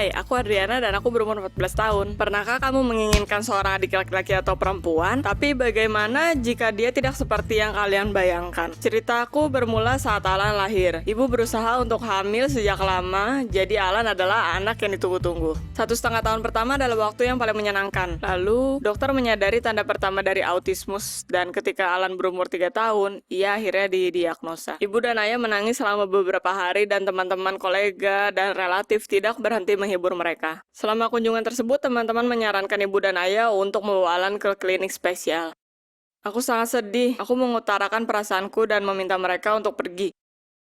Hai, aku Adriana dan aku berumur 14 tahun. Pernahkah kamu menginginkan seorang adik laki-laki atau perempuan? Tapi bagaimana jika dia tidak seperti yang kalian bayangkan? Ceritaku bermula saat Alan lahir. Ibu berusaha untuk hamil sejak lama, jadi Alan adalah anak yang ditunggu-tunggu. 1,5 tahun pertama adalah waktu yang paling menyenangkan. Lalu, dokter menyadari tanda pertama dari autismus, dan ketika Alan berumur 3 tahun, ia akhirnya didiagnosa. Ibu dan ayah menangis selama beberapa hari dan teman-teman, kolega, dan relatif tidak berhenti menghibur mereka. Selama kunjungan tersebut, teman-teman menyarankan ibu dan ayah untuk membawa Alan ke klinik spesial. Aku sangat sedih. Aku mengutarakan perasaanku dan meminta mereka untuk pergi.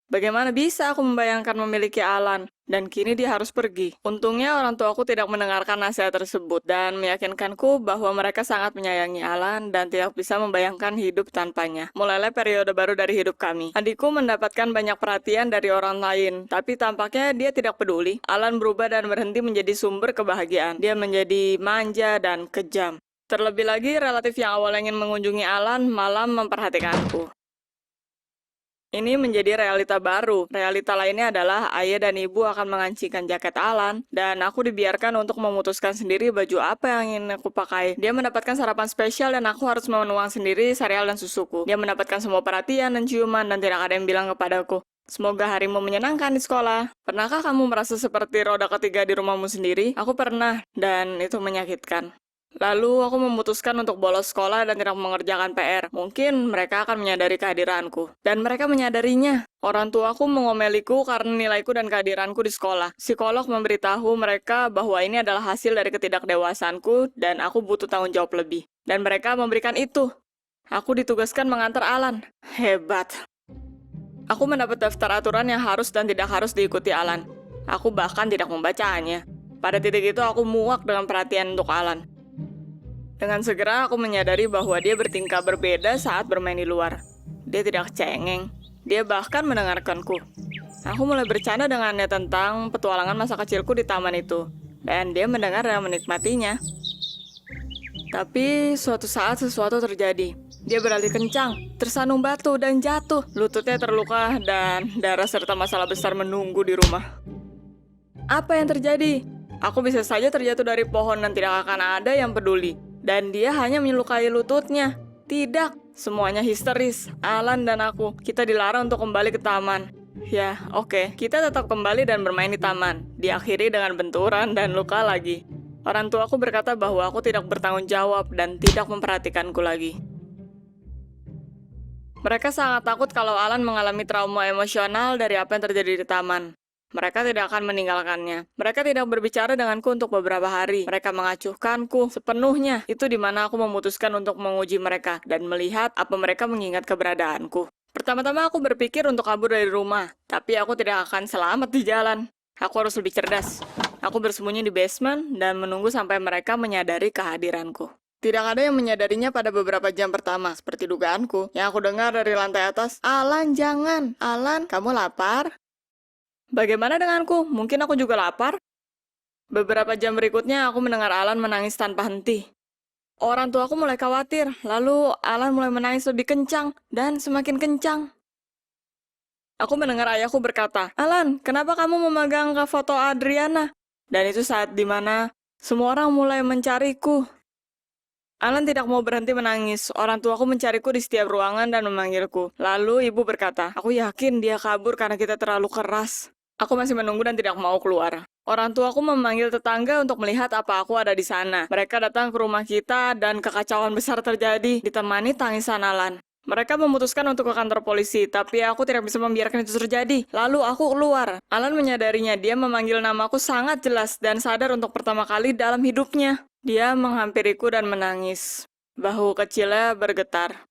Bagaimana bisa aku membayangkan memiliki Alan? Dan kini dia harus pergi. Untungnya orang tuaku tidak mendengarkan nasihat tersebut dan meyakinkanku bahwa mereka sangat menyayangi Alan dan tidak bisa membayangkan hidup tanpanya. Mulailah periode baru dari hidup kami. Adikku mendapatkan banyak perhatian dari orang lain, tapi tampaknya dia tidak peduli. Alan berubah dan berhenti menjadi sumber kebahagiaan. Dia menjadi manja dan kejam. Terlebih lagi, relatif yang awalnya ingin mengunjungi Alan malah memperhatikanku. Ini menjadi realita baru. Realita lainnya adalah ayah dan ibu akan mengancingkan jaket Alan, dan aku dibiarkan untuk memutuskan sendiri baju apa yang ingin aku pakai. Dia mendapatkan sarapan spesial dan aku harus menuang sendiri sereal dan susuku. Dia mendapatkan semua perhatian dan ciuman dan tidak ada yang bilang kepadaku, "Semoga harimu menyenangkan di sekolah." Pernahkah kamu merasa seperti roda ketiga di rumahmu sendiri? Aku pernah, dan itu menyakitkan. Lalu aku memutuskan untuk bolos sekolah dan tidak mengerjakan PR. Mungkin mereka akan menyadari kehadiranku. Dan mereka menyadarinya. Orang tuaku mengomeliku karena nilaiku dan kehadiranku di sekolah. Psikolog memberitahu mereka bahwa ini adalah hasil dari ketidakdewasaanku dan aku butuh tanggung jawab lebih. Dan mereka memberikan itu. Aku ditugaskan mengantar Alan. Hebat. Aku mendapat daftar aturan yang harus dan tidak harus diikuti Alan. Aku bahkan tidak membacanya. Pada titik itu aku muak dengan perhatian untuk Alan. Dengan segera aku menyadari bahwa dia bertingkah berbeda saat bermain di luar. Dia tidak cengeng. Dia bahkan mendengarkanku. Aku mulai bercanda dengannya tentang petualangan masa kecilku di taman itu. Dan dia mendengar dan menikmatinya. Tapi suatu saat sesuatu terjadi. Dia berlari kencang, tersandung batu dan jatuh. Lututnya terluka dan darah serta masalah besar menunggu di rumah. Apa yang terjadi? Aku bisa saja terjatuh dari pohon dan tidak akan ada yang peduli. Dan dia hanya melukai lututnya. Tidak, semuanya histeris. Alan dan aku, kita dilarang untuk kembali ke taman. Ya, oke, kita tetap kembali dan bermain di taman. Diakhiri dengan benturan dan luka lagi. Orang tuaku berkata bahwa aku tidak bertanggung jawab dan tidak memperhatikanku lagi. Mereka sangat takut kalau Alan mengalami trauma emosional dari apa yang terjadi di taman. Mereka tidak akan meninggalkannya. Mereka tidak berbicara denganku untuk beberapa hari. Mereka mengacuhkanku sepenuhnya. Itu di mana aku memutuskan untuk menguji mereka dan melihat apa mereka mengingat keberadaanku. Pertama-tama aku berpikir untuk kabur dari rumah, tapi aku tidak akan selamat di jalan. Aku harus lebih cerdas. Aku bersembunyi di basement dan menunggu sampai mereka menyadari kehadiranku. Tidak ada yang menyadarinya pada beberapa jam pertama, seperti dugaanku. Yang aku dengar dari lantai atas, "Alan, jangan! Alan, kamu lapar?" Bagaimana denganku? Mungkin aku juga lapar? Beberapa jam berikutnya, aku mendengar Alan menangis tanpa henti. Orang tuaku mulai khawatir, lalu Alan mulai menangis lebih kencang, dan semakin kencang. Aku mendengar ayahku berkata, "Alan, kenapa kamu memegang foto Adriana?" Dan itu saat dimana semua orang mulai mencariku. Alan tidak mau berhenti menangis. Orang tuaku mencariku di setiap ruangan dan memanggilku. Lalu ibu berkata, "Aku yakin dia kabur karena kita terlalu keras." Aku masih menunggu dan tidak mau keluar. Orang tuaku memanggil tetangga untuk melihat apa aku ada di sana. Mereka datang ke rumah kita dan kekacauan besar terjadi, ditemani tangisan Alan. Mereka memutuskan untuk ke kantor polisi, tapi aku tidak bisa membiarkan itu terjadi. Lalu aku keluar. Alan menyadarinya, dia memanggil namaku sangat jelas dan sadar untuk pertama kali dalam hidupnya. Dia menghampiriku dan menangis. Bahu kecilnya bergetar.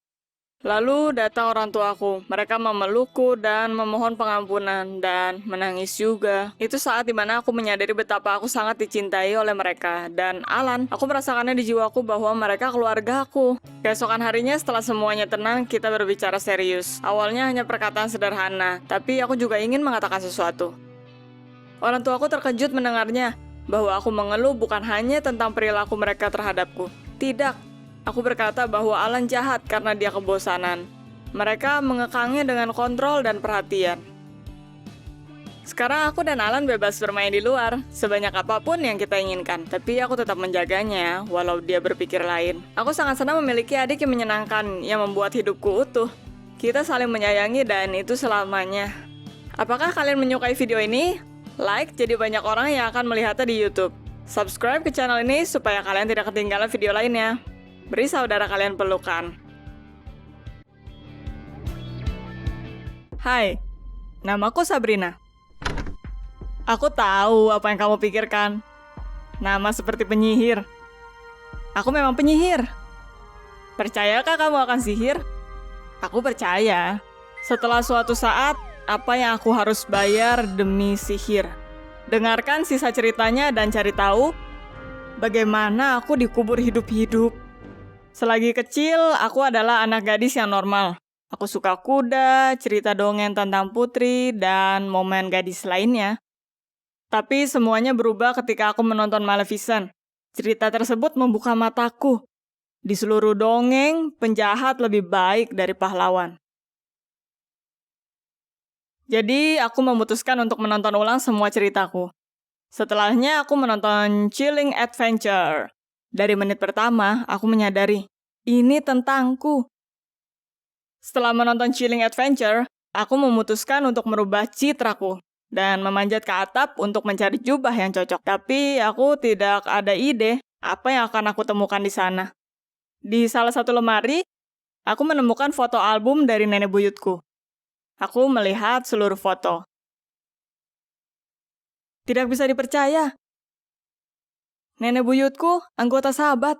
Lalu datang orang tuaku. Mereka memelukku dan memohon pengampunan dan menangis juga. Itu saat dimana aku menyadari betapa aku sangat dicintai oleh mereka. Dan Alan, aku merasakannya di jiwaku bahwa mereka keluargaku. Keesokan harinya setelah semuanya tenang, kita berbicara serius. Awalnya hanya perkataan sederhana, tapi aku juga ingin mengatakan sesuatu. Orang tuaku terkejut mendengarnya, bahwa aku mengeluh bukan hanya tentang perilaku mereka terhadapku. Tidak. Aku berkata bahwa Alan jahat karena dia kebosanan. Mereka mengekangnya dengan kontrol dan perhatian. Sekarang aku dan Alan bebas bermain di luar, sebanyak apapun yang kita inginkan. Tapi aku tetap menjaganya, walau dia berpikir lain. Aku sangat senang memiliki adik yang menyenangkan, yang membuat hidupku utuh. Kita saling menyayangi dan itu selamanya. Apakah kalian menyukai video ini? Like, jadi banyak orang yang akan melihatnya di YouTube. Subscribe ke channel ini supaya kalian tidak ketinggalan video lainnya. Beri saudara kalian pelukan. Hai, namaku Sabrina. Aku tahu apa yang kamu pikirkan. Nama seperti penyihir. Aku memang penyihir. Percayakah kamu akan sihir? Aku percaya. Setelah suatu saat, apa yang aku harus bayar demi sihir? Dengarkan sisa ceritanya dan cari tahu bagaimana aku dikubur hidup-hidup. Selagi kecil, aku adalah anak gadis yang normal. Aku suka kuda, cerita dongeng tentang putri, dan momen gadis lainnya. Tapi semuanya berubah ketika aku menonton Maleficent. Cerita tersebut membuka mataku. Di seluruh dongeng, penjahat lebih baik dari pahlawan. Jadi, aku memutuskan untuk menonton ulang semua ceritaku. Setelahnya, aku menonton Chilling Adventure. Dari menit pertama, aku menyadari, ini tentangku. Setelah menonton Chilling Adventure, aku memutuskan untuk merubah citraku dan memanjat ke atap untuk mencari jubah yang cocok. Tapi aku tidak ada ide apa yang akan aku temukan di sana. Di salah satu lemari, aku menemukan foto album dari nenek buyutku. Aku melihat seluruh foto. Tidak bisa dipercaya. Nenek buyutku, anggota sahabat.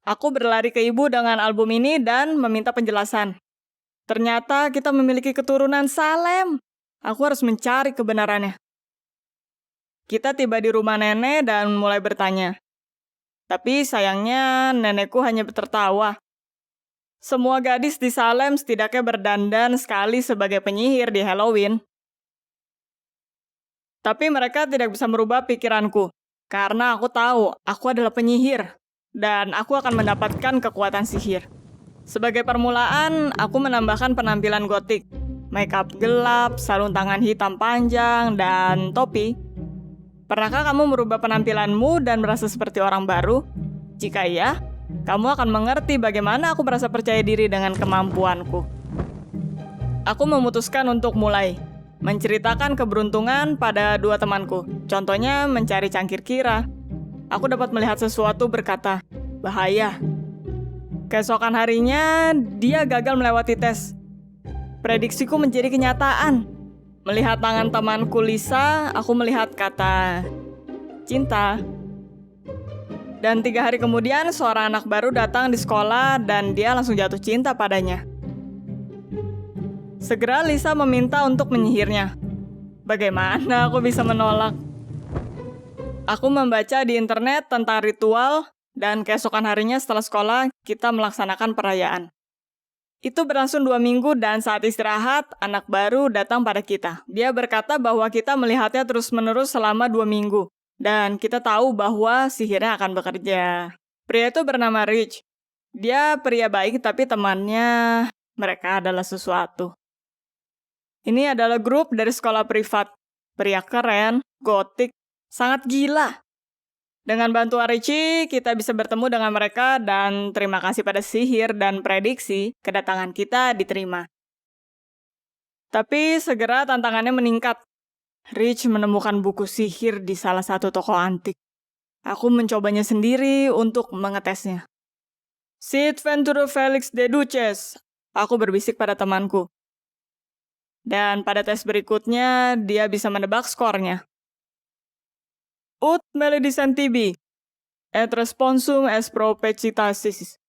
Aku berlari ke ibu dengan album ini dan meminta penjelasan. Ternyata kita memiliki keturunan Salem. Aku harus mencari kebenarannya. Kita tiba di rumah nenek dan mulai bertanya. Tapi sayangnya nenekku hanya tertawa. Semua gadis di Salem setidaknya berdandan sekali sebagai penyihir di Halloween. Tapi mereka tidak bisa merubah pikiranku. Karena aku tahu aku adalah penyihir. Dan aku akan mendapatkan kekuatan sihir. Sebagai permulaan, aku menambahkan penampilan gotik. Makeup gelap, sarung tangan hitam panjang, dan topi. Pernahkah kamu merubah penampilanmu dan merasa seperti orang baru? Jika iya, kamu akan mengerti bagaimana aku merasa percaya diri dengan kemampuanku. Aku memutuskan untuk mulai. Menceritakan keberuntungan pada dua temanku. Contohnya mencari cangkir kira. Aku dapat melihat sesuatu berkata, bahaya. Keesokan harinya, dia gagal melewati tes. Prediksiku menjadi kenyataan. Melihat tangan temanku Lisa, aku melihat kata cinta. Dan 3 hari kemudian, seorang anak baru datang di sekolah dan dia langsung jatuh cinta padanya. Segera Lisa meminta untuk menyihirnya. Bagaimana aku bisa menolak? Aku membaca di internet tentang ritual, dan keesokan harinya setelah sekolah, kita melaksanakan perayaan. Itu berlangsung 2 minggu dan saat istirahat, anak baru datang pada kita. Dia berkata bahwa kita melihatnya terus-menerus selama 2 minggu. Dan kita tahu bahwa sihirnya akan bekerja. Pria itu bernama Rich. Dia pria baik tapi temannya, mereka adalah sesuatu. Ini adalah grup dari sekolah privat. Pria keren, gotik, sangat gila. Dengan bantuan Richie, kita bisa bertemu dengan mereka dan terima kasih pada sihir dan prediksi, kedatangan kita diterima. Tapi segera tantangannya meningkat. Rich menemukan buku sihir di salah satu toko antik. Aku mencobanya sendiri untuk mengetesnya. Cid Ventura Felix de Duces, aku berbisik pada temanku. Dan pada tes berikutnya, dia bisa menebak skornya. Ut meledicent tibi, et responsum es propecitasis.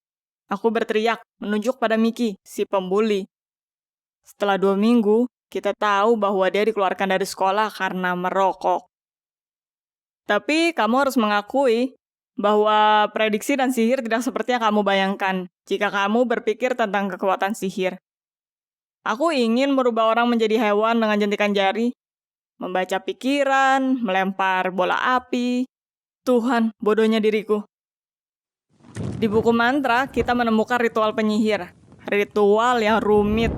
Aku berteriak, menunjuk pada Mickey, si pembuli. Setelah 2 minggu, kita tahu bahwa dia dikeluarkan dari sekolah karena merokok. Tapi kamu harus mengakui bahwa prediksi dan sihir tidak seperti yang kamu bayangkan jika kamu berpikir tentang kekuatan sihir. Aku ingin merubah orang menjadi hewan dengan jentikan jari, membaca pikiran, melempar bola api. Tuhan, bodohnya diriku. Di buku mantra, kita menemukan ritual penyihir. Ritual yang rumit.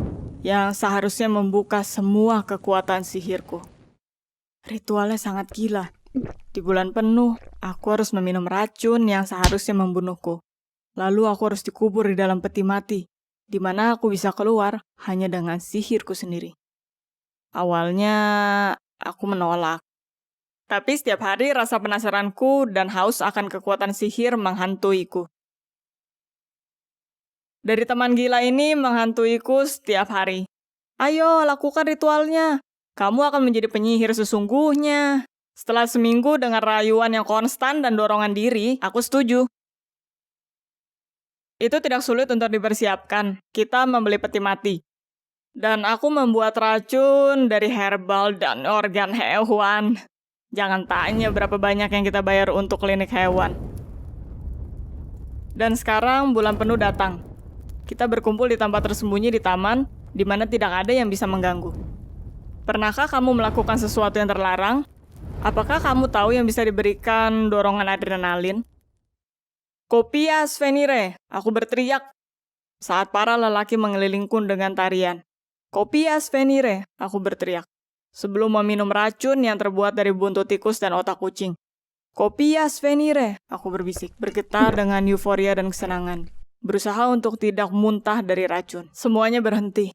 yang seharusnya membuka semua kekuatan sihirku. Ritualnya sangat gila. Di bulan penuh, aku harus meminum racun yang seharusnya membunuhku. Lalu aku harus dikubur di dalam peti mati, di mana aku bisa keluar hanya dengan sihirku sendiri. Awalnya, aku menolak. Tapi setiap hari rasa penasaranku dan haus akan kekuatan sihir menghantuiku. Dari teman gila ini menghantuiku setiap hari. Ayo, lakukan ritualnya. Kamu akan menjadi penyihir sesungguhnya. Setelah seminggu dengan rayuan yang konstan dan dorongan diri, aku setuju. Itu tidak sulit untuk dipersiapkan. Kita membeli peti mati. Dan aku membuat racun dari herbal dan organ hewan. Jangan tanya berapa banyak yang kita bayar untuk klinik hewan. Dan sekarang bulan penuh datang. Kita berkumpul di tempat tersembunyi di taman, di mana tidak ada yang bisa mengganggu. Pernahkah kamu melakukan sesuatu yang terlarang? Apakah kamu tahu yang bisa diberikan dorongan adrenalin? Kopias venire, aku berteriak saat para lelaki mengelilingku dengan tarian. Kopias venire, aku berteriak sebelum meminum racun yang terbuat dari buntut tikus dan otak kucing. Kopias venire, aku berbisik, bergetar dengan euforia dan kesenangan. Berusaha untuk tidak muntah dari racun. Semuanya berhenti.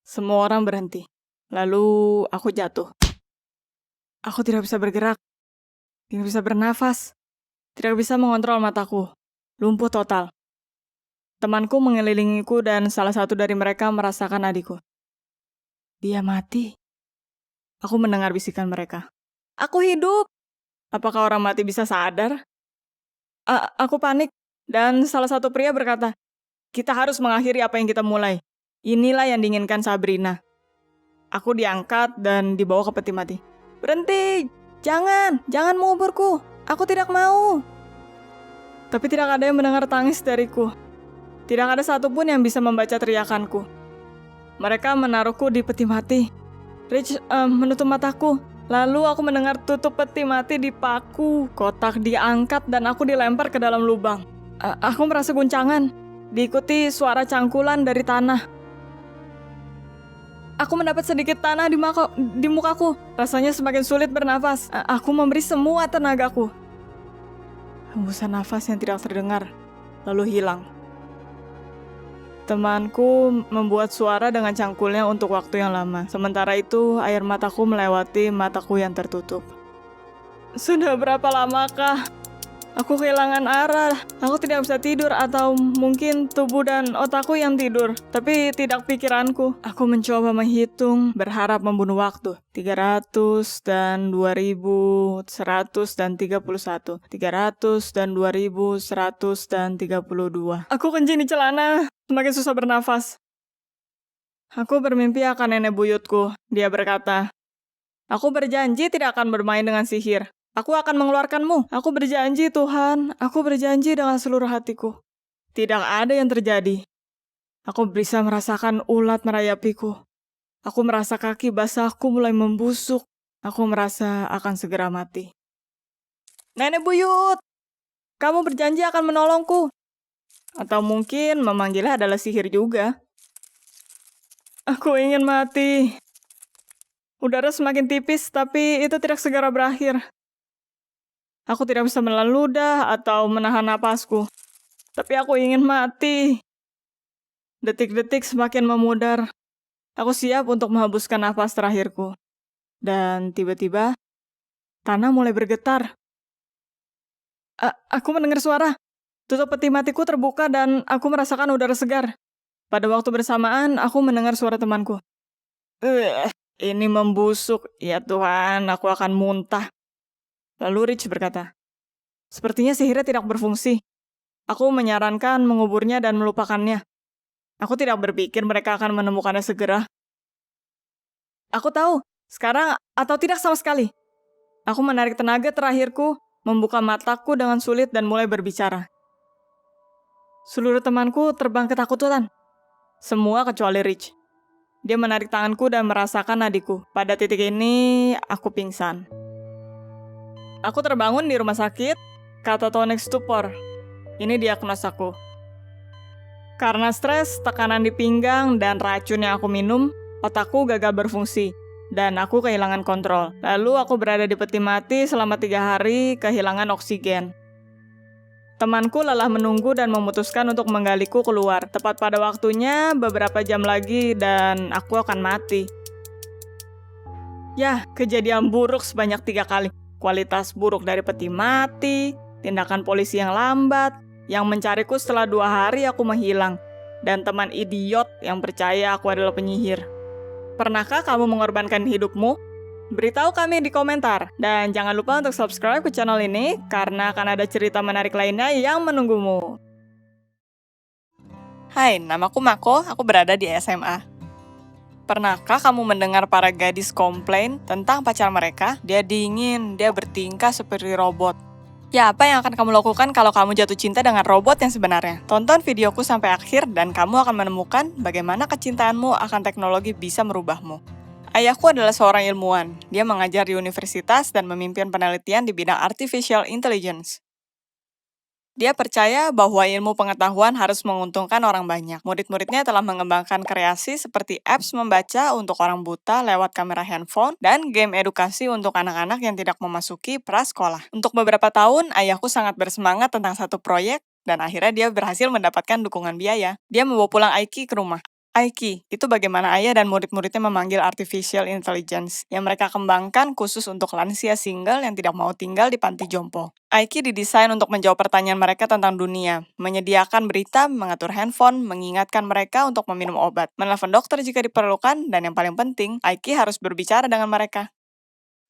Semua orang berhenti. Lalu aku jatuh. Aku tidak bisa bergerak, tidak bisa bernafas, tidak bisa mengontrol mataku, lumpuh total. Temanku mengelilingiku dan salah satu dari mereka merasakan adikku. Dia mati. Aku mendengar bisikan mereka. Aku hidup. Apakah orang mati bisa sadar? Aku panik dan salah satu pria berkata, kita harus mengakhiri apa yang kita mulai. Inilah yang diinginkan Sabrina. Aku diangkat dan dibawa ke peti mati. Berhenti! Jangan menguburku! Aku tidak mau! Tapi tidak ada yang mendengar tangis dariku. Tidak ada satupun yang bisa membaca teriakanku. Mereka menaruhku di peti mati. Rich menutup mataku. Lalu aku mendengar tutup peti mati di paku. Kotak diangkat dan aku dilempar ke dalam lubang. Aku merasa guncangan. Diikuti suara cangkulan dari tanah. Aku mendapat sedikit tanah di mukaku. Rasanya semakin sulit bernafas. Aku memberi semua tenagaku. Hembusan nafas yang tidak terdengar, lalu hilang. Temanku membuat suara dengan cangkulnya untuk waktu yang lama. Sementara itu, air mataku melewati mataku yang tertutup. Sudah berapa lamakah aku kehilangan arah? Aku tidak bisa tidur, atau mungkin tubuh dan otakku yang tidur, tapi tidak pikiranku. Aku mencoba menghitung, berharap membunuh waktu. 300 dan 2131. 300 dan 2132. Aku kencing di celana, semakin susah bernafas. Aku bermimpi akan nenek buyutku. Dia berkata, aku berjanji tidak akan bermain dengan sihir. Aku akan mengeluarkanmu. Aku berjanji, Tuhan. Aku berjanji dengan seluruh hatiku. Tidak ada yang terjadi. Aku bisa merasakan ulat merayapiku. Aku merasa kaki basahku mulai membusuk. Aku merasa akan segera mati. Nenek buyut, kamu berjanji akan menolongku. Atau mungkin memanggilnya adalah sihir juga. Aku ingin mati. Udara semakin tipis, tapi itu tidak segera berakhir. Aku tidak bisa menelan ludah atau menahan napasku. Tapi aku ingin mati. Detik-detik semakin memudar. Aku siap untuk menghembuskan napas terakhirku. Dan tiba-tiba, tanah mulai bergetar. Aku mendengar suara. Tutup peti matiku terbuka dan aku merasakan udara segar. Pada waktu bersamaan, aku mendengar suara temanku. Ini membusuk. Ya Tuhan, aku akan muntah. Lalu Rich berkata, sepertinya sihirnya tidak berfungsi. Aku menyarankan menguburnya dan melupakannya. Aku tidak berpikir mereka akan menemukannya segera. Aku tahu, sekarang atau tidak sama sekali. Aku menarik tenaga terakhirku, membuka mataku dengan sulit dan mulai berbicara. Seluruh temanku terbang ketakutan. Semua kecuali Rich. Dia menarik tanganku dan merasakan nadiku. Pada titik ini, aku pingsan. Aku terbangun di rumah sakit, catatonic stupor. Ini diagnosaku. Karena stres, tekanan di pinggang, dan racun yang aku minum, otakku gagal berfungsi, dan aku kehilangan kontrol. Lalu aku berada di peti mati selama 3 hari, kehilangan oksigen. Temanku lelah menunggu dan memutuskan untuk menggaliku keluar. Tepat pada waktunya, beberapa jam lagi, dan aku akan mati. Yah, kejadian buruk sebanyak 3 kali. Kualitas buruk dari peti mati, tindakan polisi yang lambat, yang mencariku setelah 2 hari aku menghilang, dan teman idiot yang percaya aku adalah penyihir. Pernahkah kamu mengorbankan hidupmu? Beritahu kami di komentar. Dan jangan lupa untuk subscribe ke channel ini, karena akan ada cerita menarik lainnya yang menunggumu. Hai, namaku Mako, aku berada di SMA. Pernahkah kamu mendengar para gadis komplain tentang pacar mereka? Dia dingin, dia bertingkah seperti robot. Ya, apa yang akan kamu lakukan kalau kamu jatuh cinta dengan robot yang sebenarnya? Tonton videoku sampai akhir dan kamu akan menemukan bagaimana kecintaanmu akan teknologi bisa merubahmu. Ayahku adalah seorang ilmuwan. Dia mengajar di universitas dan memimpin penelitian di bidang artificial intelligence. Dia percaya bahwa ilmu pengetahuan harus menguntungkan orang banyak. Murid-muridnya telah mengembangkan kreasi seperti apps membaca untuk orang buta lewat kamera handphone dan game edukasi untuk anak-anak yang tidak memasuki prasekolah. Untuk beberapa tahun, ayahku sangat bersemangat tentang satu proyek dan akhirnya dia berhasil mendapatkan dukungan biaya. Dia membawa pulang Aiki ke rumah. Aiki, itu bagaimana ayah dan murid-muridnya memanggil artificial intelligence yang mereka kembangkan khusus untuk lansia single yang tidak mau tinggal di panti jompo. Aiki didesain untuk menjawab pertanyaan mereka tentang dunia, menyediakan berita, mengatur handphone, mengingatkan mereka untuk meminum obat, menelepon dokter jika diperlukan, dan yang paling penting, Aiki harus berbicara dengan mereka.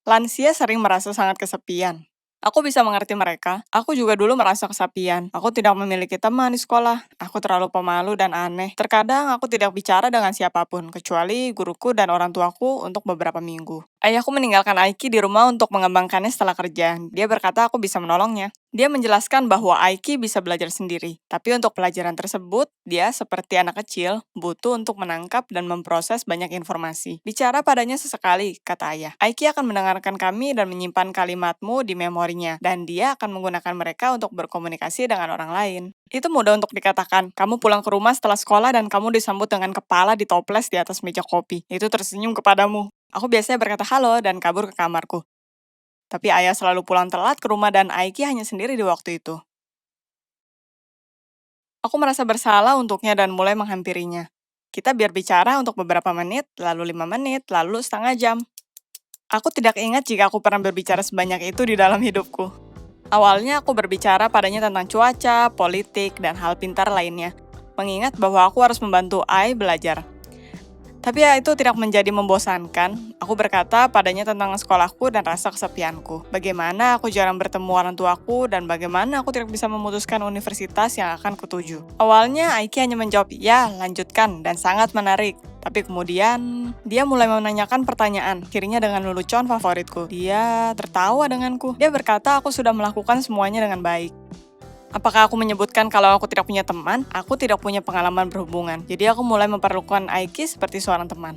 Lansia sering merasa sangat kesepian. Aku bisa mengerti mereka. Aku juga dulu merasa kesepian. Aku tidak memiliki teman di sekolah. Aku terlalu pemalu dan aneh. Terkadang aku tidak bicara dengan siapapun, kecuali guruku dan orang tuaku untuk beberapa minggu. Ayahku meninggalkan Aiki di rumah untuk mengembangkannya setelah kerja. Dia berkata aku bisa menolongnya. Dia menjelaskan bahwa Aiki bisa belajar sendiri, tapi untuk pelajaran tersebut, dia seperti anak kecil, butuh untuk menangkap dan memproses banyak informasi. Bicara padanya sesekali, kata ayah. Aiki akan mendengarkan kami dan menyimpan kalimatmu di memorinya, dan dia akan menggunakan mereka untuk berkomunikasi dengan orang lain. Itu mudah untuk dikatakan. Kamu pulang ke rumah setelah sekolah dan kamu disambut dengan kepala ditoples di atas meja kopi. Itu tersenyum kepadamu. Aku biasanya berkata halo dan kabur ke kamarku. Tapi ayah selalu pulang telat ke rumah dan Aiki hanya sendiri di waktu itu. Aku merasa bersalah untuknya dan mulai menghampirinya. Kita biar bicara untuk beberapa menit, lalu 5 menit, lalu setengah jam. Aku tidak ingat jika aku pernah berbicara sebanyak itu di dalam hidupku. Awalnya aku berbicara padanya tentang cuaca, politik, dan hal pintar lainnya. Mengingat bahwa aku harus membantu Ai belajar. Tapi ya itu tidak menjadi membosankan. Aku berkata padanya tentang sekolahku dan rasa kesepianku. Bagaimana aku jarang bertemu orang tuaku dan bagaimana aku tidak bisa memutuskan universitas yang akan kutuju. Awalnya Aiki hanya menjawab, ya lanjutkan, dan sangat menarik. Tapi kemudian, dia mulai menanyakan pertanyaan, akhirnya dengan lelucon favoritku. Dia tertawa denganku. Dia berkata aku sudah melakukan semuanya dengan baik. Apakah aku menyebutkan kalau aku tidak punya teman? Aku tidak punya pengalaman berhubungan. Jadi aku mulai memperlakukan Aiki seperti seorang teman.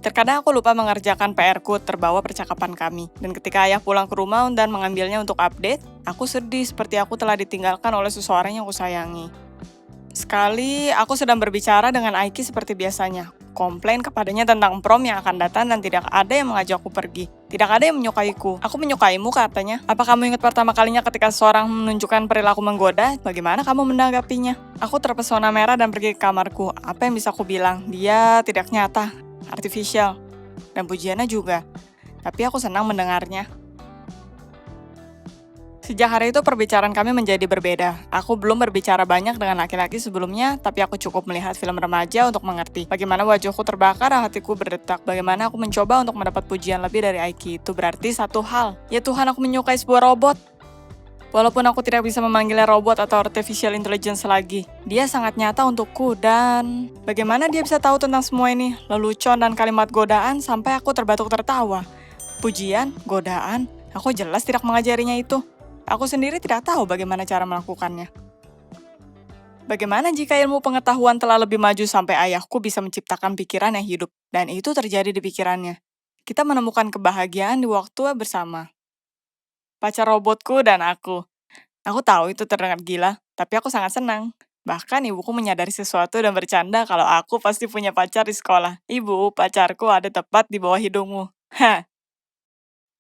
Terkadang aku lupa mengerjakan PR-ku terbawa percakapan kami. Dan ketika ayah pulang ke rumah dan mengambilnya untuk update, aku sedih seperti aku telah ditinggalkan oleh seseorang yang kusayangi. Sekali, aku sedang berbicara dengan Aiki seperti biasanya. Komplain kepadanya tentang prom yang akan datang dan tidak ada yang mengajakku pergi. Tidak ada yang menyukaiku. Aku menyukaimu, katanya. Apa kamu ingat pertama kalinya ketika seseorang menunjukkan perilaku menggoda? Bagaimana kamu menanggapinya? Aku terpesona merah dan pergi ke kamarku. Apa yang bisa aku bilang? Dia tidak nyata, artificial, dan pujiannya juga. Tapi aku senang mendengarnya. Sejak hari itu perbicaraan kami menjadi berbeda. Aku belum berbicara banyak dengan laki-laki sebelumnya, tapi aku cukup melihat film remaja untuk mengerti bagaimana wajahku terbakar dan hatiku berdetak, bagaimana aku mencoba untuk mendapat pujian lebih dari Aiki. Itu berarti satu hal, ya Tuhan, aku menyukai sebuah robot. Walaupun aku tidak bisa memanggilnya robot atau artificial intelligence lagi, dia sangat nyata untukku dan bagaimana dia bisa tahu tentang semua ini, lelucon dan kalimat godaan sampai aku terbatuk tertawa. Pujian, godaan, aku jelas tidak mengajarinya itu. Aku sendiri tidak tahu bagaimana cara melakukannya. Bagaimana jika ilmu pengetahuan telah lebih maju sampai ayahku bisa menciptakan pikiran yang hidup, dan itu terjadi di pikirannya. Kita menemukan kebahagiaan di waktu bersama. Pacar robotku dan aku. Aku tahu itu terdengar gila, tapi aku sangat senang. Bahkan ibuku menyadari sesuatu dan bercanda kalau aku pasti punya pacar di sekolah. Ibu, pacarku ada tepat di bawah hidungmu. Hah.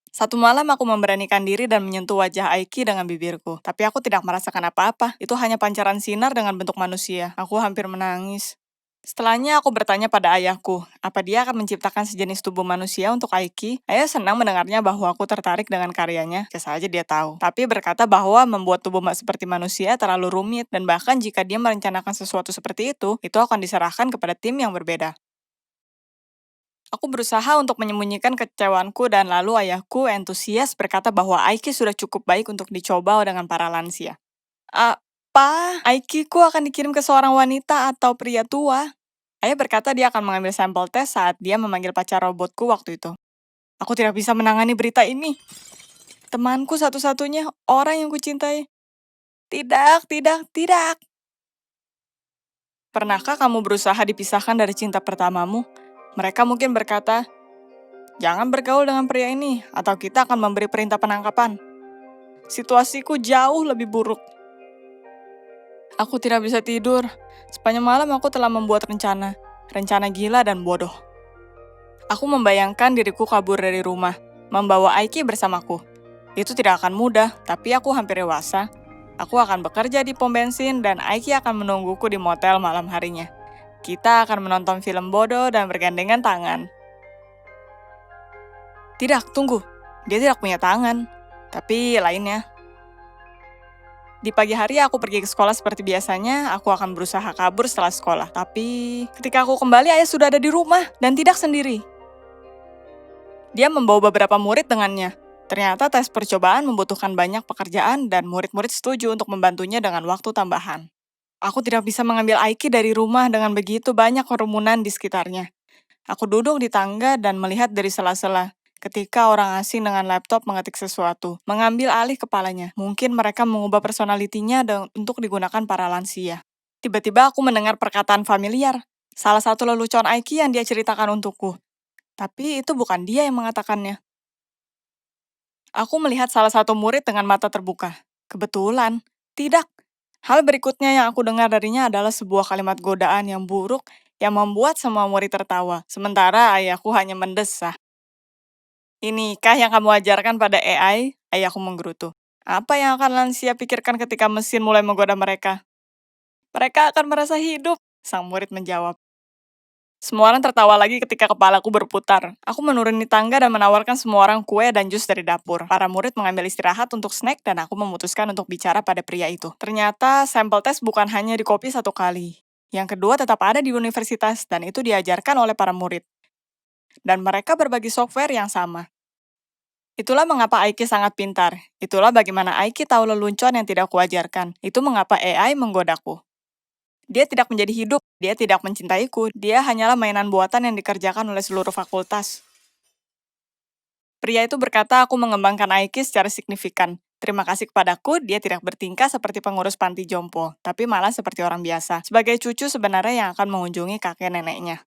Satu malam aku memberanikan diri dan menyentuh wajah Aiki dengan bibirku. Tapi aku tidak merasakan apa-apa. Itu hanya pancaran sinar dengan bentuk manusia. Aku hampir menangis. Setelahnya aku bertanya pada ayahku, apa dia akan menciptakan sejenis tubuh manusia untuk Aiki? Ayah senang mendengarnya bahwa aku tertarik dengan karyanya, biasa saja dia tahu. Tapi berkata bahwa membuat tubuh seperti manusia terlalu rumit, dan bahkan jika dia merencanakan sesuatu seperti itu akan diserahkan kepada tim yang berbeda. Aku berusaha untuk menyembunyikan kecewaanku dan lalu ayahku antusias berkata bahwa Aiki sudah cukup baik untuk dicoba dengan para lansia. Apa? Aikiku akan dikirim ke seorang wanita atau pria tua? Ayah berkata dia akan mengambil sampel tes saat dia memanggil pacar robotku waktu itu. Aku tidak bisa menangani berita ini. Temanku satu-satunya, orang yang kucintai. Tidak, tidak, tidak. Pernahkah kamu berusaha dipisahkan dari cinta pertamamu? Mereka mungkin berkata, jangan bergaul dengan pria ini, atau kita akan memberi perintah penangkapan. Situasiku jauh lebih buruk. Aku tidak bisa tidur. Sepanjang malam aku telah membuat rencana gila dan bodoh. Aku membayangkan diriku kabur dari rumah, membawa Aiki bersamaku. Itu tidak akan mudah, tapi aku hampir dewasa. Aku akan bekerja di pom bensin dan Aiki akan menungguku di motel malam harinya. Kita akan menonton film bodoh dan bergandengan tangan. Tidak, tunggu. Dia tidak punya tangan. Tapi lainnya. Di pagi hari aku pergi ke sekolah seperti biasanya, aku akan berusaha kabur setelah sekolah. Tapi ketika aku kembali, ayah sudah ada di rumah dan tidak sendiri. Dia membawa beberapa murid dengannya. Ternyata tes percobaan membutuhkan banyak pekerjaan dan murid-murid setuju untuk membantunya dengan waktu tambahan. Aku tidak bisa mengambil Aiki dari rumah dengan begitu banyak kerumunan di sekitarnya. Aku duduk di tangga dan melihat dari sela-sela. Ketika orang asing dengan laptop mengetik sesuatu, mengambil alih kepalanya. Mungkin mereka mengubah personalitinya untuk digunakan para lansia. Tiba-tiba aku mendengar perkataan familiar. Salah satu lelucon Aiki yang dia ceritakan untukku. Tapi itu bukan dia yang mengatakannya. Aku melihat salah satu murid dengan mata terbuka. Kebetulan, tidak. Hal berikutnya yang aku dengar darinya adalah sebuah kalimat godaan yang buruk yang membuat semua murid tertawa, sementara ayahku hanya mendesah. Inikah yang kamu ajarkan pada AI? Ayahku menggerutu. Apa yang akan lansia pikirkan ketika mesin mulai menggoda mereka? Mereka akan merasa hidup, sang murid menjawab. Semua orang tertawa lagi ketika kepalaku berputar. Aku menuruni tangga dan menawarkan semua orang kue dan jus dari dapur. Para murid mengambil istirahat untuk snack dan aku memutuskan untuk bicara pada pria itu. Ternyata sampel tes bukan hanya dikopi satu kali. Yang kedua tetap ada di universitas dan itu diajarkan oleh para murid. Dan mereka berbagi software yang sama. Itulah mengapa Aiki sangat pintar. Itulah bagaimana Aiki tahu lelucon yang tidak kuajarkan. Itu mengapa AI menggodaku. Dia tidak menjadi hidup, dia tidak mencintaiku, dia hanyalah mainan buatan yang dikerjakan oleh seluruh fakultas. Pria itu berkata aku mengembangkan Aiki secara signifikan. Terima kasih kepadaku, dia tidak bertingkah seperti pengurus panti jompo, tapi malah seperti orang biasa, sebagai cucu sebenarnya yang akan mengunjungi kakek neneknya.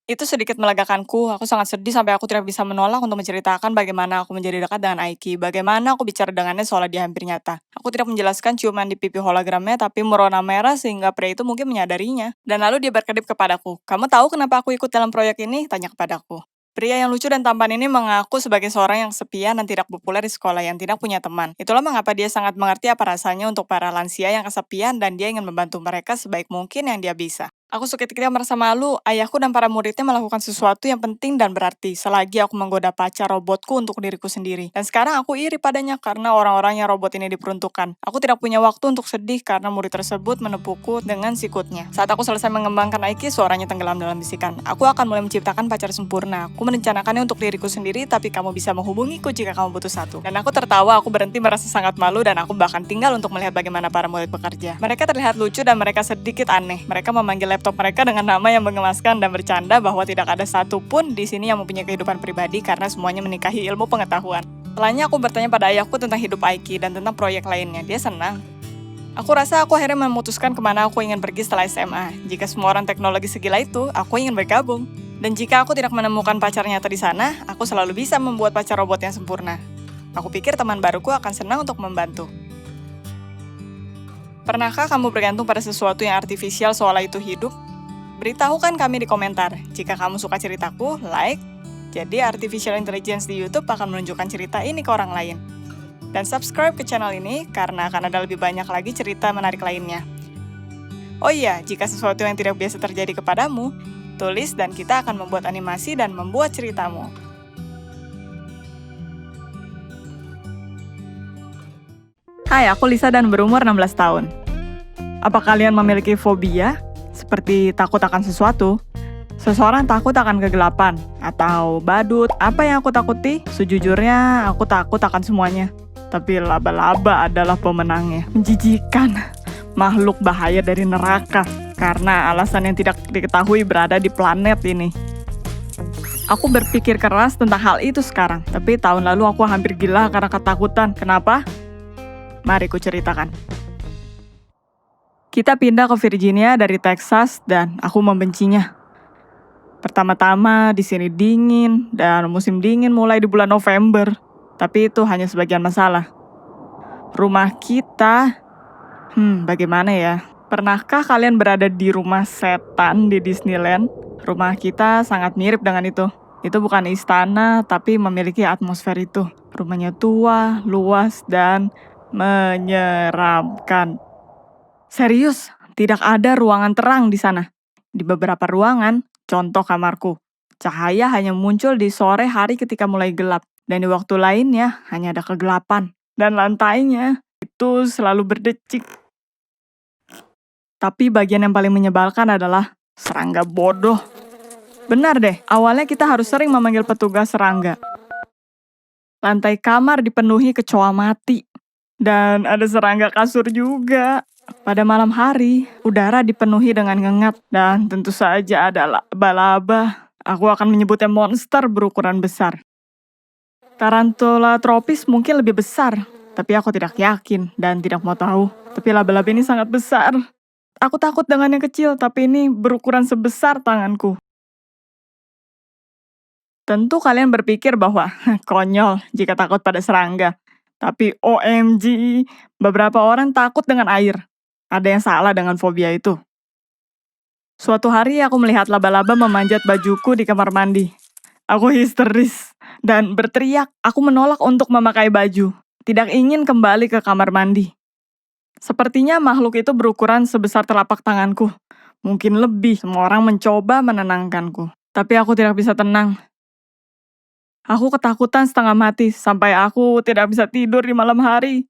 Itu sedikit melegakanku, aku sangat sedih sampai aku tidak bisa menolak untuk menceritakan bagaimana aku menjadi dekat dengan Aiki, bagaimana aku bicara dengannya seolah dia hampir nyata. Aku tidak menjelaskan ciuman di pipi hologramnya, tapi merona merah sehingga pria itu mungkin menyadarinya. Dan lalu dia berkedip kepadaku, kamu tahu kenapa aku ikut dalam proyek ini? Tanya kepadaku. Pria yang lucu dan tampan ini mengaku sebagai seorang yang sepian dan tidak populer di sekolah yang tidak punya teman. Itulah mengapa dia sangat mengerti apa rasanya untuk para lansia yang kesepian dan dia ingin membantu mereka sebaik mungkin yang dia bisa. Aku seketika merasa malu, ayahku dan para muridnya melakukan sesuatu yang penting dan berarti selagi aku menggoda pacar robotku untuk diriku sendiri. Dan sekarang aku iri padanya karena orang-orang yang robot ini diperuntukkan. Aku tidak punya waktu untuk sedih karena murid tersebut menepukku dengan sikutnya. Saat aku selesai mengembangkan Aiki, suaranya tenggelam dalam bisikan. Aku akan mulai menciptakan pacar sempurna. Aku merencanakannya untuk diriku sendiri, tapi kamu bisa menghubungiku jika kamu butuh satu. Dan aku tertawa, aku berhenti merasa sangat malu dan aku bahkan tinggal untuk melihat bagaimana para murid bekerja. Mereka terlihat lucu dan mereka sedikit aneh. Mereka memanggil laptop mereka dengan nama yang mengemaskan dan bercanda bahwa tidak ada satupun di sini yang mempunyai kehidupan pribadi karena semuanya menikahi ilmu pengetahuan. Setelahnya aku bertanya pada ayahku tentang hidup Aiki dan tentang proyek lainnya. Dia senang. Aku rasa aku akhirnya memutuskan kemana aku ingin pergi setelah SMA. Jika semua orang teknologi segila itu, aku ingin bergabung. Dan jika aku tidak menemukan pacar nyata di sana, aku selalu bisa membuat pacar robot yang sempurna. Aku pikir teman baruku akan senang untuk membantu. Pernahkah kamu bergantung pada sesuatu yang artifisial seolah itu hidup? Beritahukan kami di komentar. Jika kamu suka ceritaku, like. Jadi Artificial Intelligence di YouTube akan menunjukkan cerita ini ke orang lain. Dan subscribe ke channel ini karena akan ada lebih banyak lagi cerita menarik lainnya. Oh iya, jika sesuatu yang tidak biasa terjadi kepadamu, tulis dan kita akan membuat animasi dan membuat ceritamu. Hai, aku Lisa dan berumur 16 tahun. Apa kalian memiliki fobia? Seperti takut akan sesuatu? Seseorang takut akan kegelapan atau badut. Apa yang aku takuti? Sejujurnya, aku takut akan semuanya. Tapi laba-laba adalah pemenangnya. Menjijikan. Makhluk bahaya dari neraka. Karena alasan yang tidak diketahui berada di planet ini. Aku berpikir keras tentang hal itu sekarang. Tapi tahun lalu aku hampir gila karena ketakutan. Kenapa? Mari ku ceritakan. Kita pindah ke Virginia dari Texas dan aku membencinya. Pertama-tama di sini dingin dan musim dingin mulai di bulan November. Tapi itu hanya sebagian masalah. Rumah kita, bagaimana ya? Pernahkah kalian berada di rumah setan di Disneyland? Rumah kita sangat mirip dengan itu. Itu bukan istana, tapi memiliki atmosfer itu. Rumahnya tua, luas, dan menyeramkan. Serius, tidak ada ruangan terang di sana. Di beberapa ruangan, contoh kamarku, cahaya hanya muncul di sore hari ketika mulai gelap. Dan di waktu lainnya, hanya ada kegelapan. Dan lantainya, itu selalu berdecik. Tapi bagian yang paling menyebalkan adalah serangga bodoh. Benar deh, awalnya kita harus sering memanggil petugas serangga. Lantai kamar dipenuhi kecoa mati. Dan ada serangga kasur juga. Pada malam hari, udara dipenuhi dengan ngengat dan tentu saja ada laba-laba. Aku akan menyebutnya monster berukuran besar. Tarantula tropis mungkin lebih besar, tapi aku tidak yakin dan tidak mau tahu. Tapi laba-laba ini sangat besar. Aku takut dengan yang kecil, tapi ini berukuran sebesar tanganku. Tentu kalian berpikir bahwa konyol jika takut pada serangga. Tapi OMG, beberapa orang takut dengan air. Ada yang salah dengan fobia itu. Suatu hari aku melihat laba-laba memanjat bajuku di kamar mandi. Aku histeris dan berteriak. Aku menolak untuk memakai baju. Tidak ingin kembali ke kamar mandi. Sepertinya makhluk itu berukuran sebesar telapak tanganku. Mungkin lebih. Semua orang mencoba menenangkanku. Tapi aku tidak bisa tenang. Aku ketakutan setengah mati sampai aku tidak bisa tidur di malam hari.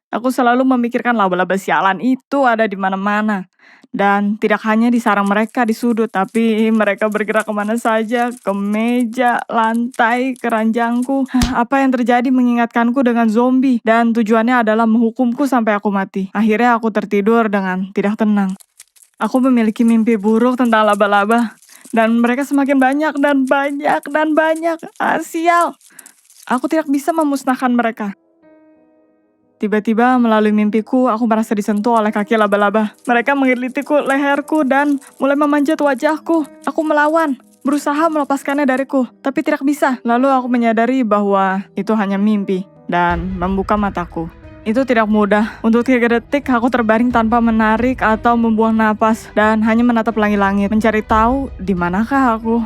Aku selalu memikirkan laba-laba sialan itu ada di mana-mana. Dan tidak hanya di sarang mereka di sudut, tapi mereka bergerak kemana saja, ke meja, lantai, keranjangku. Apa yang terjadi mengingatkanku dengan zombie, dan tujuannya adalah menghukumku sampai aku mati. Akhirnya aku tertidur dengan tidak tenang. Aku memiliki mimpi buruk tentang laba-laba, dan mereka semakin banyak dan banyak dan banyak. Sial! Aku tidak bisa memusnahkan mereka. Tiba-tiba melalui mimpiku, aku merasa disentuh oleh kaki laba-laba. Mereka menggelitiku leherku dan mulai memanjat wajahku. Aku melawan, berusaha melepaskannya dariku, tapi tidak bisa. Lalu aku menyadari bahwa itu hanya mimpi dan membuka mataku. Itu tidak mudah. Untuk 3 detik aku terbaring tanpa menarik atau membuang napas dan hanya menatap langit-langit, mencari tahu di manakah aku.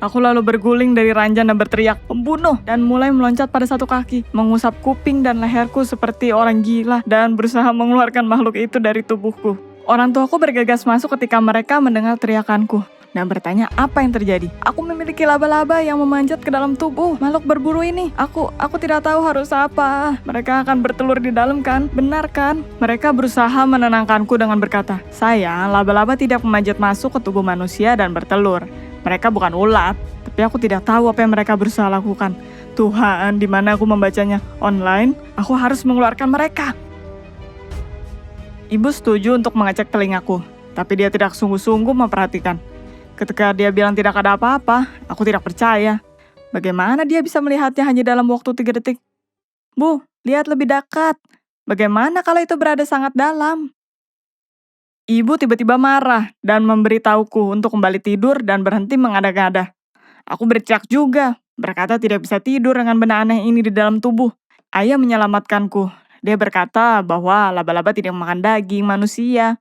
Aku lalu berguling dari ranjang dan berteriak, "Pembunuh!" dan mulai meloncat pada satu kaki, mengusap kuping dan leherku seperti orang gila dan berusaha mengeluarkan makhluk itu dari tubuhku. Orang tuaku bergegas masuk ketika mereka mendengar teriakanku dan bertanya apa yang terjadi. Aku memiliki laba-laba yang memanjat ke dalam tubuh makhluk berburu ini. Aku tidak tahu harus apa. Mereka akan bertelur di dalam kan? Benar kan? Mereka berusaha menenangkanku dengan berkata, "Sayang, laba-laba tidak memanjat masuk ke tubuh manusia dan bertelur. Mereka bukan ulat." Tapi aku tidak tahu apa yang mereka berusaha lakukan. Tuhan, di mana aku membacanya? Online? Aku harus mengeluarkan mereka. Ibu setuju untuk mengecek telingaku, tapi dia tidak sungguh-sungguh memperhatikan. Ketika dia bilang tidak ada apa-apa, aku tidak percaya. Bagaimana dia bisa melihatnya hanya dalam waktu 3 detik? "Bu, lihat lebih dekat. Bagaimana kalau itu berada sangat dalam?" Ibu tiba-tiba marah dan memberitahuku untuk kembali tidur dan berhenti mengada-ngada. Aku berteriak juga, berkata tidak bisa tidur dengan benda aneh ini di dalam tubuh. Ayah menyelamatkanku. Dia berkata bahwa laba-laba tidak makan daging manusia.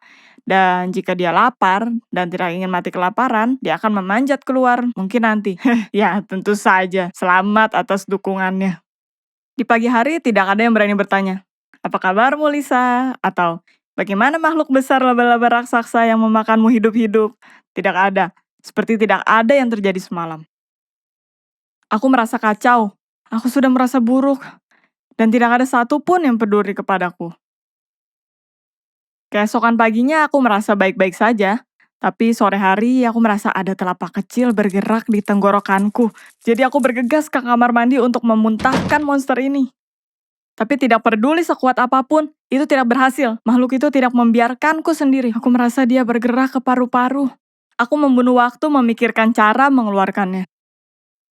Dan jika dia lapar dan tidak ingin mati kelaparan, dia akan memanjat keluar. Mungkin nanti. Ya, tentu saja. Selamat atas dukungannya. Di pagi hari tidak ada yang berani bertanya, "Apa kabarmu, Lisa?" Atau, "Bagaimana makhluk besar laba-laba raksasa yang memakanmu hidup-hidup?" Tidak ada. Seperti tidak ada yang terjadi semalam. Aku merasa kacau. Aku sudah merasa buruk. Dan tidak ada satupun yang peduli kepadaku. Keesokan paginya aku merasa baik-baik saja. Tapi sore hari aku merasa ada telapak kecil bergerak di tenggorokanku. Jadi aku bergegas ke kamar mandi untuk memuntahkan monster ini. Tapi tidak peduli sekuat apapun, itu tidak berhasil. Makhluk itu tidak membiarkanku sendiri. Aku merasa dia bergerak ke paru-paru. Aku membunuh waktu memikirkan cara mengeluarkannya.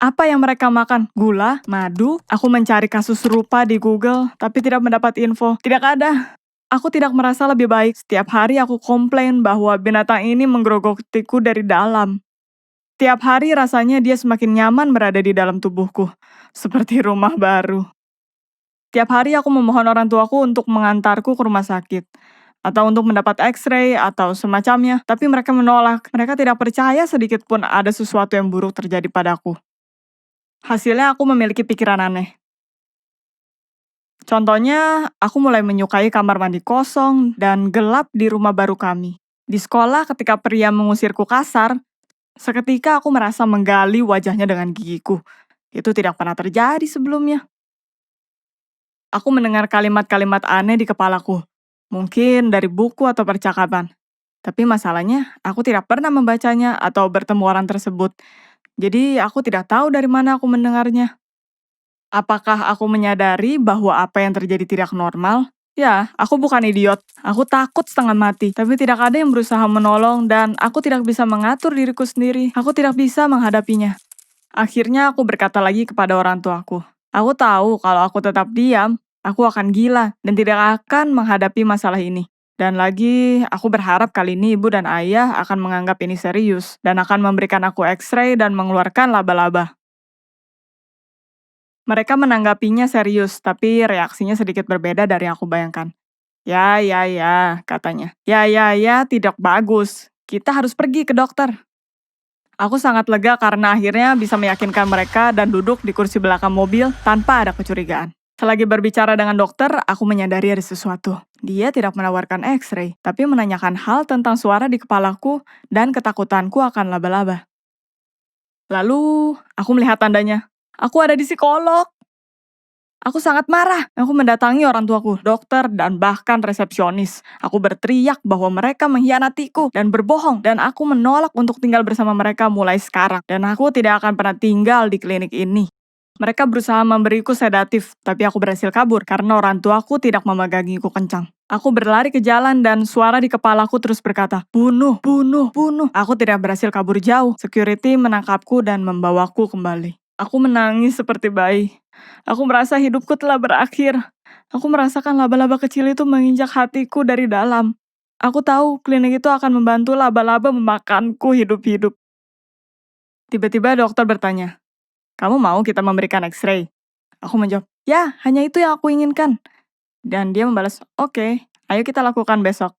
Apa yang mereka makan? Gula? Madu? Aku mencari kasus serupa di Google, tapi tidak mendapat info. Tidak ada. Aku tidak merasa lebih baik. Setiap hari aku komplain bahwa binatang ini menggerogotiku dari dalam. Tiap hari rasanya dia semakin nyaman berada di dalam tubuhku. Seperti rumah baru. Tiap hari aku memohon orang tuaku untuk mengantarku ke rumah sakit. Atau untuk mendapat x-ray atau semacamnya. Tapi mereka menolak. Mereka tidak percaya sedikit pun ada sesuatu yang buruk terjadi padaku. Hasilnya aku memiliki pikiran aneh. Contohnya, aku mulai menyukai kamar mandi kosong dan gelap di rumah baru kami. Di sekolah ketika pria mengusirku kasar, seketika aku merasa menggali wajahnya dengan gigiku. Itu tidak pernah terjadi sebelumnya. Aku mendengar kalimat-kalimat aneh di kepalaku. Mungkin dari buku atau percakapan. Tapi masalahnya, aku tidak pernah membacanya atau bertemu orang tersebut. Jadi, aku tidak tahu dari mana aku mendengarnya. Apakah aku menyadari bahwa apa yang terjadi tidak normal? Ya, aku bukan idiot. Aku takut setengah mati, tapi tidak ada yang berusaha menolong dan aku tidak bisa mengatur diriku sendiri. Aku tidak bisa menghadapinya. Akhirnya aku berkata lagi kepada orang tuaku. Aku tahu kalau aku tetap diam, aku akan gila dan tidak akan menghadapi masalah ini. Dan lagi, aku berharap kali ini ibu dan ayah akan menganggap ini serius dan akan memberikan aku x-ray dan mengeluarkan laba-laba. Mereka menanggapinya serius, tapi reaksinya sedikit berbeda dari yang aku bayangkan. Ya, katanya. Ya, tidak bagus. Kita harus pergi ke dokter. Aku sangat lega karena akhirnya bisa meyakinkan mereka dan duduk di kursi belakang mobil tanpa ada kecurigaan. Selagi berbicara dengan dokter, aku menyadari ada sesuatu. Dia tidak menawarkan x-ray, tapi menanyakan hal tentang suara di kepalaku dan ketakutanku akan laba-laba. Lalu, aku melihat tandanya. Aku ada di psikolog. Aku sangat marah. Aku mendatangi orang tuaku, dokter, dan bahkan resepsionis. Aku berteriak bahwa mereka mengkhianatiku dan berbohong, dan aku menolak untuk tinggal bersama mereka mulai sekarang. Dan aku tidak akan pernah tinggal di klinik ini. Mereka berusaha memberiku sedatif, tapi aku berhasil kabur karena orang tuaku tidak memegangiku kencang. Aku berlari ke jalan dan suara di kepalaku terus berkata, "Bunuh, bunuh, bunuh." Aku tidak berhasil kabur jauh. Security menangkapku dan membawaku kembali. Aku menangis seperti bayi. Aku merasa hidupku telah berakhir. Aku merasakan laba-laba kecil itu menginjak hatiku dari dalam. Aku tahu klinik itu akan membantu laba-laba memakanku hidup-hidup. Tiba-tiba dokter bertanya, "Kamu mau kita memberikan x-ray?" Aku menjawab, "Ya, hanya itu yang aku inginkan." Dan dia membalas, "Oke, ayo kita lakukan besok."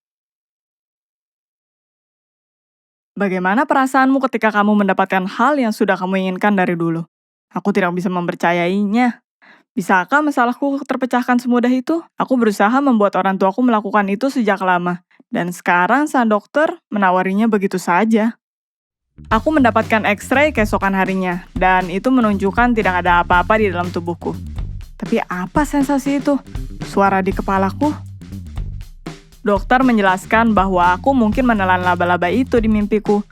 Bagaimana perasaanmu ketika kamu mendapatkan hal yang sudah kamu inginkan dari dulu? Aku tidak bisa mempercayainya. Bisakah masalahku terpecahkan semudah itu? Aku berusaha membuat orang tuaku melakukan itu sejak lama. Dan sekarang sang dokter menawarinya begitu saja. Aku mendapatkan x-ray keesokan harinya. Dan itu menunjukkan tidak ada apa-apa di dalam tubuhku. Tapi apa sensasi itu? Suara di kepalaku? Dokter menjelaskan bahwa aku mungkin menelan laba-laba itu di mimpiku.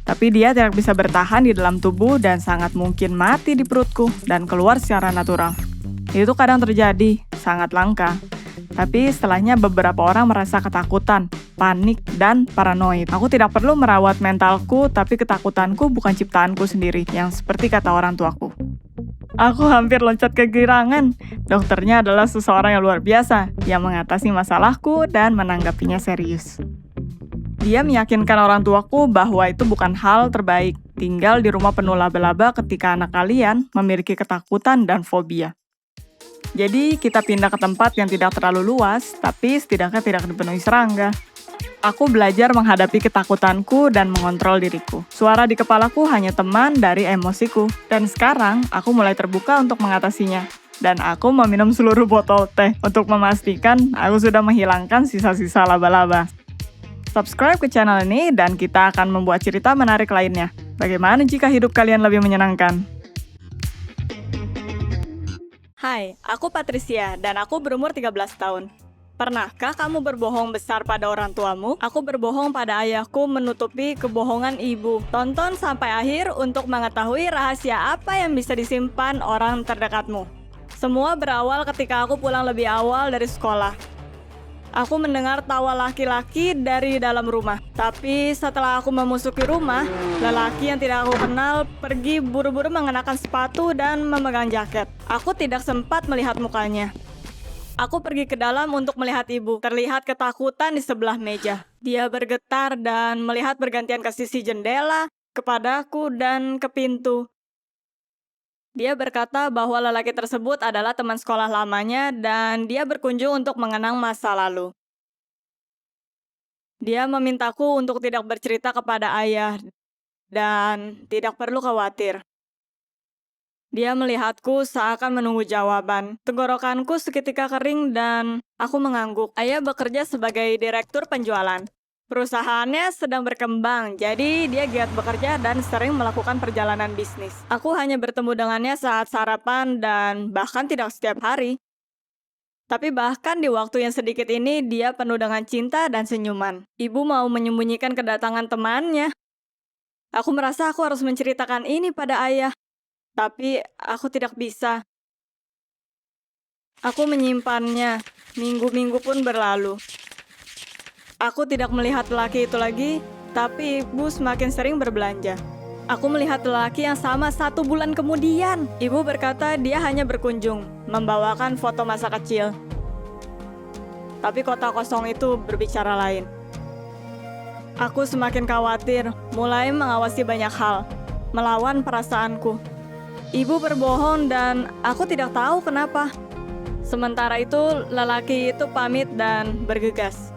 Tapi dia tidak bisa bertahan di dalam tubuh dan sangat mungkin mati di perutku dan keluar secara natural. Itu kadang terjadi, sangat langka. Tapi setelahnya beberapa orang merasa ketakutan, panik, dan paranoid. Aku tidak perlu merawat mentalku, tapi ketakutanku bukan ciptaanku sendiri, yang seperti kata orang tuaku. Aku hampir loncat kegirangan. Dokternya adalah seseorang yang luar biasa, yang mengatasi masalahku dan menanggapinya serius. Dia meyakinkan orang tuaku bahwa itu bukan hal terbaik, tinggal di rumah penuh laba-laba ketika anak kalian memiliki ketakutan dan fobia. Jadi kita pindah ke tempat yang tidak terlalu luas, tapi setidaknya tidak dipenuhi serangga. Aku belajar menghadapi ketakutanku dan mengontrol diriku. Suara di kepalaku hanya teman dari emosiku. Dan sekarang, aku mulai terbuka untuk mengatasinya. Dan aku meminum seluruh botol teh untuk memastikan aku sudah menghilangkan sisa-sisa laba-laba. Subscribe ke channel ini dan kita akan membuat cerita menarik lainnya. Bagaimana jika hidup kalian lebih menyenangkan? Hai, aku Patricia dan aku berumur 13 tahun. Pernahkah kamu berbohong besar pada orang tuamu? Aku berbohong pada ayahku menutupi kebohongan ibu. Tonton sampai akhir untuk mengetahui rahasia apa yang bisa disimpan orang terdekatmu. Semua berawal ketika aku pulang lebih awal dari sekolah. Aku mendengar tawa laki-laki dari dalam rumah. Tapi setelah aku memasuki rumah, lelaki yang tidak aku kenal pergi buru-buru mengenakan sepatu dan memegang jaket. Aku tidak sempat melihat mukanya. Aku pergi ke dalam untuk melihat ibu. Terlihat ketakutan di sebelah meja. Dia bergetar dan melihat bergantian ke sisi jendela, kepadaku, dan ke pintu. Dia berkata bahwa lelaki tersebut adalah teman sekolah lamanya dan dia berkunjung untuk mengenang masa lalu. Dia memintaku untuk tidak bercerita kepada ayah dan tidak perlu khawatir. Dia melihatku seakan menunggu jawaban. Tenggorokanku seketika kering dan aku mengangguk. Ayah bekerja sebagai direktur penjualan. Perusahaannya sedang berkembang, jadi dia giat bekerja dan sering melakukan perjalanan bisnis. Aku hanya bertemu dengannya saat sarapan dan bahkan tidak setiap hari. Tapi bahkan di waktu yang sedikit ini, dia penuh dengan cinta dan senyuman. Ibu mau menyembunyikan kedatangan temannya. Aku merasa aku harus menceritakan ini pada ayah, tapi aku tidak bisa. Aku menyimpannya. Minggu-minggu pun berlalu. Aku tidak melihat lelaki itu lagi, tapi ibu semakin sering berbelanja. Aku melihat lelaki yang sama 1 bulan kemudian. Ibu berkata dia hanya berkunjung, membawakan foto masa kecil. Tapi kota kosong itu berbicara lain. Aku semakin khawatir, mulai mengawasi banyak hal, melawan perasaanku. Ibu berbohong dan aku tidak tahu kenapa. Sementara itu, lelaki itu pamit dan bergegas.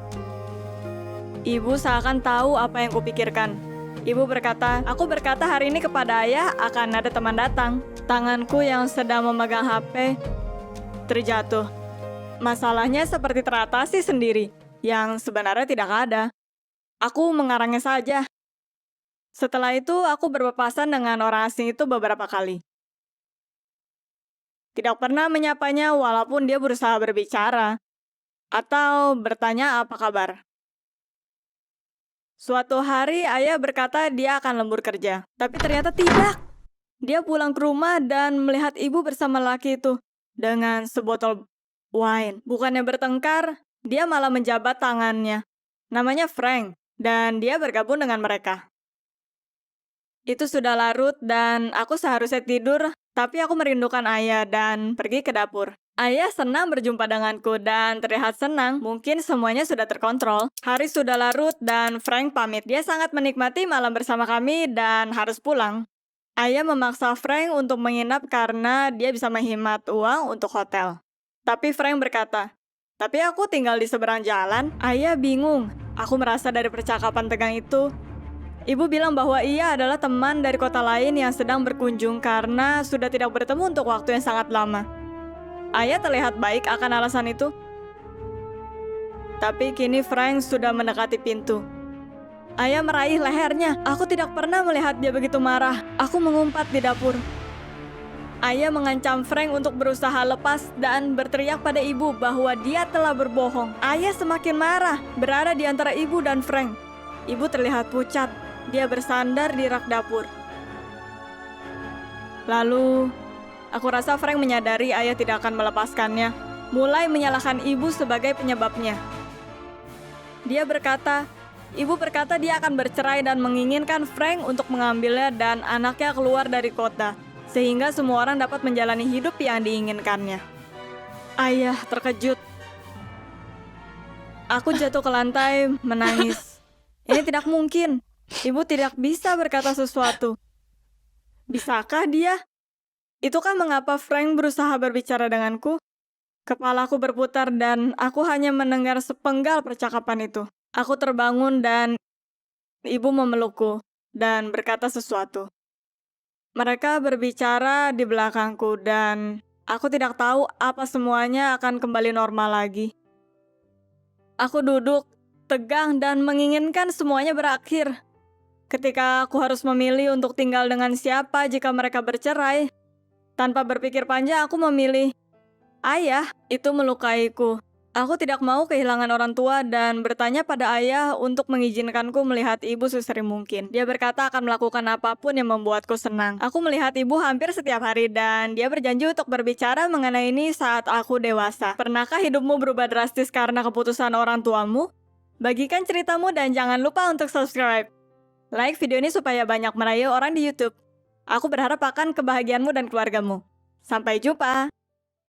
Ibu seakan tahu apa yang kupikirkan. Ibu berkata, aku berkata hari ini kepada ayah akan ada teman datang. Tanganku yang sedang memegang HP terjatuh. Masalahnya seperti teratasi sendiri, yang sebenarnya tidak ada. Aku mengarangnya saja. Setelah itu, aku berpapasan dengan orang asing itu beberapa kali. Tidak pernah menyapanya walaupun dia berusaha berbicara atau bertanya apa kabar. Suatu hari ayah berkata dia akan lembur kerja, tapi ternyata tidak. Dia pulang ke rumah dan melihat ibu bersama laki itu dengan sebotol wine. Bukannya bertengkar, dia malah menjabat tangannya. Namanya Frank, dan dia bergabung dengan mereka. Itu sudah larut dan aku seharusnya tidur, tapi aku merindukan ayah dan pergi ke dapur. Ayah senang berjumpa denganku dan terlihat senang, mungkin semuanya sudah terkontrol. Hari sudah larut dan Frank pamit. Dia sangat menikmati malam bersama kami dan harus pulang. Ayah memaksa Frank untuk menginap karena dia bisa menghemat uang untuk hotel. Tapi Frank berkata, tapi aku tinggal di seberang jalan. Ayah bingung. Aku merasa dari percakapan tegang itu, ibu bilang bahwa ia adalah teman dari kota lain yang sedang berkunjung karena sudah tidak bertemu untuk waktu yang sangat lama. Ayah terlihat baik akan alasan itu. Tapi kini Frank sudah mendekati pintu. Ayah meraih lehernya. Aku tidak pernah melihat dia begitu marah. Aku mengumpat di dapur. Ayah mengancam Frank untuk berusaha lepas dan berteriak pada ibu bahwa dia telah berbohong. Ayah semakin marah, berada di antara ibu dan Frank. Ibu terlihat pucat. Dia bersandar di rak dapur. Lalu, aku rasa Frank menyadari ayah tidak akan melepaskannya, mulai menyalahkan ibu sebagai penyebabnya. Ibu berkata dia akan bercerai dan menginginkan Frank untuk mengambilnya dan anaknya keluar dari kota, sehingga semua orang dapat menjalani hidup yang diinginkannya. Ayah terkejut. Aku jatuh ke lantai, menangis. Ini tidak mungkin. Ibu tidak bisa berkata sesuatu. Bisakah dia? Itukah mengapa Frank berusaha berbicara denganku? Kepalaku berputar dan aku hanya mendengar sepenggal percakapan itu. Aku terbangun dan ibu memelukku dan berkata sesuatu. Mereka berbicara di belakangku dan aku tidak tahu apa semuanya akan kembali normal lagi. Aku duduk, tegang dan menginginkan semuanya berakhir. Ketika aku harus memilih untuk tinggal dengan siapa jika mereka bercerai, tanpa berpikir panjang aku memilih ayah. Itu melukaiku. Aku tidak mau kehilangan orang tua dan bertanya pada ayah untuk mengizinkanku melihat ibu sesering mungkin. Dia berkata akan melakukan apapun yang membuatku senang. Aku melihat ibu hampir setiap hari dan dia berjanji untuk berbicara mengenai ini saat aku dewasa. Pernahkah hidupmu berubah drastis karena keputusan orang tuamu? Bagikan ceritamu dan jangan lupa untuk subscribe. Like video ini supaya banyak merayu orang di YouTube. Aku berharap akan kebahagiaanmu dan keluargamu. Sampai jumpa!